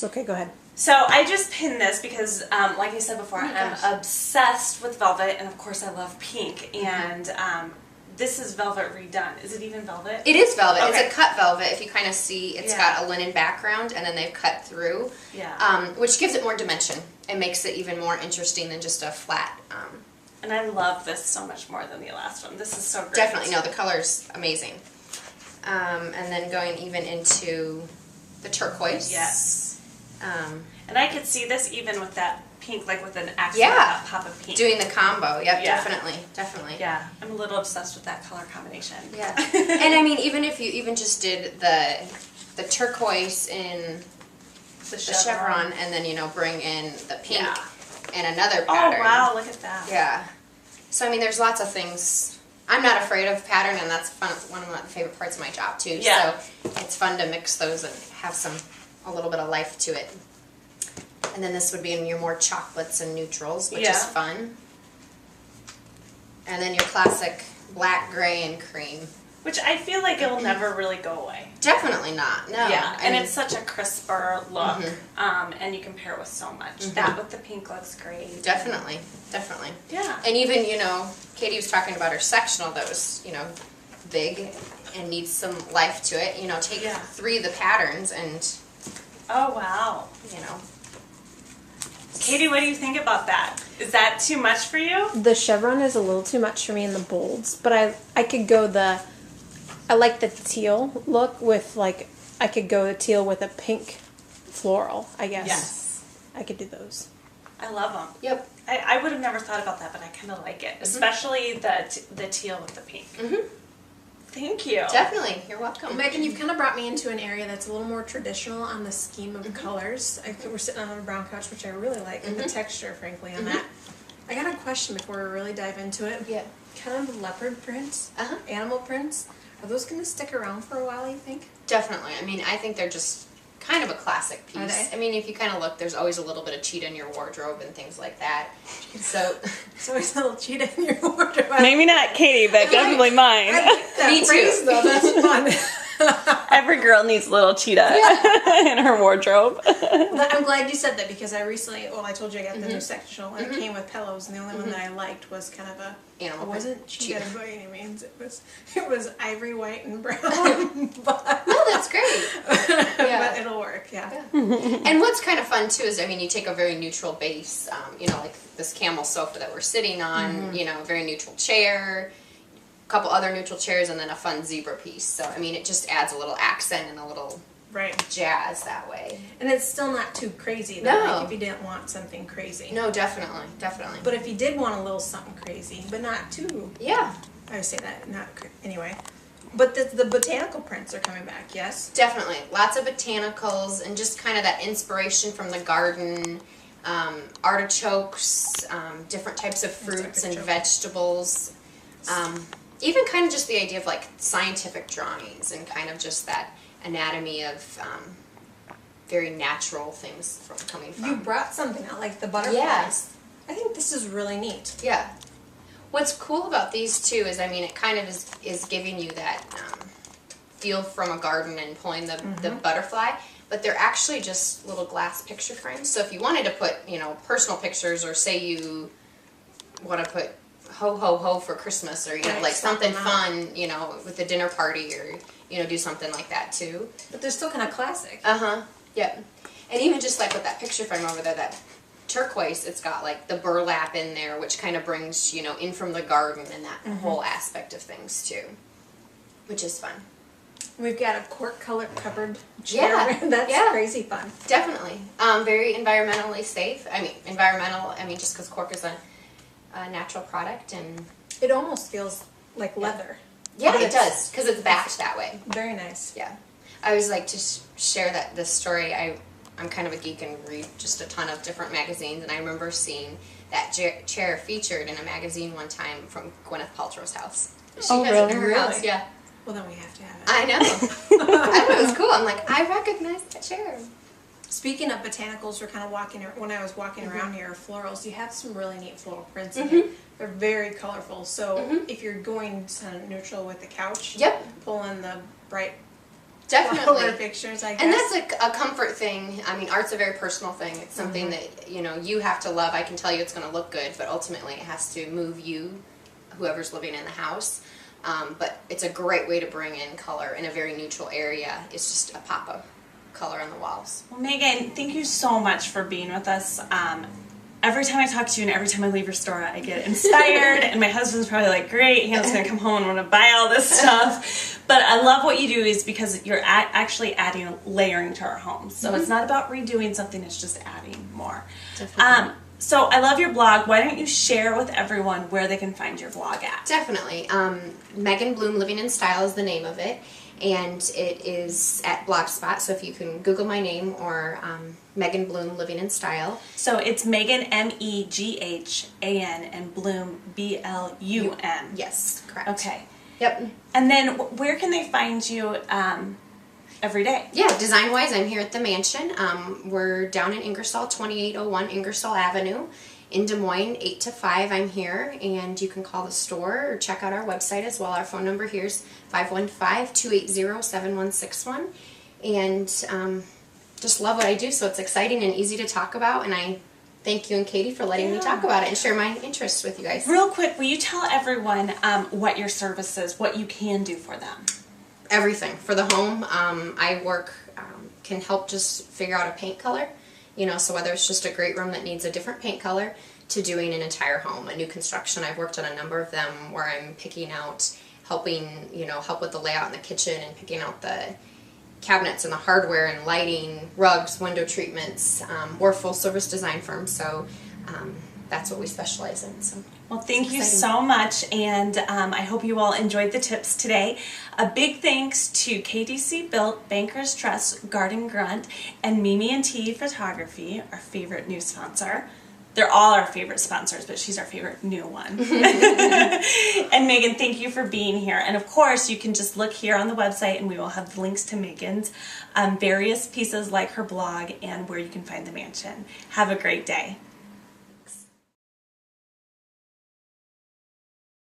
Yes. Okay, go ahead. So I just pinned this because, like I said before, I'm obsessed with velvet, and of course I love pink, and this is velvet redone. Is it even velvet? It is velvet. Okay. It's a cut velvet. If you kind of see, it's got a linen background, and then they've cut through, which gives it more dimension and makes it even more interesting than just a flat. And I love this so much more than the last one. This is so great. Definitely. No, the color's amazing. And then going even into the turquoise. Yes. And I could see this even with that pink, like with an actual pop of pink. Doing the combo. Yep, definitely. Definitely. Yeah. I'm a little obsessed with that color combination. Yeah. And I mean, even if you even just did the turquoise in the chevron and then, you know, bring in the pink and another pattern. Oh, wow. Look at that. Yeah. So, I mean, there's lots of things. I'm not afraid of pattern, and that's fun, one of my favorite parts of my job, too. Yeah. So, it's fun to mix those and have a little bit of life to it. And then this would be in your more chocolates and neutrals, which is fun. And then your classic black, gray, and cream. Which I feel like it'll never really go away. Definitely not, no. Yeah, and it's such a crisper look, and you can pair it with so much. That with the pink looks great. Definitely, definitely. Yeah. And even, you know, Katie was talking about her sectional that was, you know, big and needs some life to it. You know, take 3 of the patterns and... Oh, wow. You know. Katie, what do you think about that? Is that too much for you? The chevron is a little too much for me in the bolds, but I could go I like the teal look with, like, I could go the teal with a pink floral, I guess. Yes. I could do those. I love them. Yep. I would have never thought about that, but I kind of like it. Especially the teal with the pink. Thank you. Definitely. You're welcome. Megan, you've kind of brought me into an area that's a little more traditional on the scheme of colors. We're sitting on a brown couch, which I really like, and the texture, frankly, on that. I got a question before we really dive into it. Yeah. Kind of leopard prints, animal prints. Are those going to stick around for a while, you think? Definitely. I mean, I think they're just kind of a classic piece. Are they? I mean, if you kind of look, there's always a little bit of cheetah in your wardrobe and things like that. So There's always a little cheetah in your wardrobe. Maybe not Katie, but definitely mine. Me too. Though. That's fun. Every girl needs a little cheetah in her wardrobe. Well, I'm glad you said that because I recently, I told you I got the new sectional and it came with pillows, and the only one that I liked was kind of a Animal It wasn't print. cheetah by any means. It was ivory white and brown. But no, that's great. but it'll work. Yeah. And what's kind of fun too is, I mean, you take a very neutral base, you know, like this camel sofa that we're sitting on, you know, a very neutral chair, a couple other neutral chairs, and then a fun zebra piece. So, I mean, it just adds a little accent and a little jazz that way. And it's still not too crazy though. No. Like if you didn't want something crazy. No, definitely, definitely. But if you did want a little something crazy, but not too. Yeah. I would say that, anyway. But the botanical prints are coming back, yes? Definitely. Lots of botanicals and just kind of that inspiration from the garden, artichokes, different types of fruits and vegetables. Even kind of just the idea of like scientific drawings and kind of just that anatomy of very natural things coming from. You brought something out, like the butterflies. Yes. I think this is really neat. Yeah. What's cool about these too is, I mean, it kind of is giving you that feel from a garden and pulling the butterfly, but they're actually just little glass picture frames. So if you wanted to put, you know, personal pictures, or say you want to put ho ho ho for Christmas, or, you know, like something fun, you know, with a dinner party, or, you know, do something like that too. But they're still kind of classic. Yep. And even just like with that picture frame over there, that turquoise, it's got like the burlap in there, which kind of brings, you know, in from the garden and that whole aspect of things too, which is fun. We've got a cork color covered chair. Yeah. That's crazy fun. Definitely. Very environmentally safe. I mean, just because cork is a natural product, and It almost feels like leather. yeah, it does, because it's backed that way. Very nice. Yeah. I always like to share this story. I'm kind of a geek and read just a ton of different magazines, and I remember seeing that chair featured in a magazine one time from Gwyneth Paltrow's house. She has it in her house. Yeah. Well, then we have to have it. I know. I thought it was cool. I'm like, I recognize that chair. Speaking of botanicals, we're kind of when I was walking around here, florals, you have some really neat floral prints in here. They're very colorful. So if you're going neutral with the couch, pull in the bright Definitely. flower pictures, I guess. And that's a comfort thing. I mean, art's a very personal thing. It's something that, you know, you have to love. I can tell you it's going to look good, but ultimately it has to move you, whoever's living in the house. But it's a great way to bring in color in a very neutral area. It's just a pop of color on the walls. Well, Megan, thank you so much for being with us. Every time I talk to you and every time I leave your store, I get inspired, and my husband's probably like, great, Hannah's going to come home and want to buy all this stuff. But I love what you do is because you're actually adding layering to our homes. So it's not about redoing something, it's just adding more. Definitely. So I love your blog. Why don't you share with everyone where they can find your blog at? Definitely. Meghan Blum Living in Style is the name of it, and it is at Blogspot. So if you can Google my name or Meghan Blum Living in Style. So it's Meghan, M-E-G-H-A-N, and Blum, B-L-U-M. Yes, correct. Okay. Yep. And then where can they find you every day? Yeah, design-wise, I'm here at the mansion. We're down in Ingersoll, 2801 Ingersoll Avenue. In Des Moines, 8 to 5, I'm here, and you can call the store or check out our website as well. Our phone number here is 515-280-7161. And just love what I do, so it's exciting and easy to talk about, and I thank you and Katie for letting me talk about it and share my interests with you guys. Real quick, will you tell everyone what your service is, what you can do for them? Everything. For the home, I work, can help just figure out a paint color. You know, so whether it's just a great room that needs a different paint color to doing an entire home, a new construction. I've worked on a number of them where I'm picking out, helping, you know, help with the layout in the kitchen and picking out the cabinets and the hardware and lighting, rugs, window treatments. We're a full service design firm, so that's what we specialize in. So. Well, thank you so much, and I hope you all enjoyed the tips today. A big thanks to KDC Built, Bankers Trust, Garden Grunt, and Mimi and T Photography, our favorite new sponsor. They're all our favorite sponsors, but she's our favorite new one. And Megan, thank you for being here. And of course, you can just look here on the website, and we will have the links to Megan's various pieces like her blog and where you can find the mansion. Have a great day.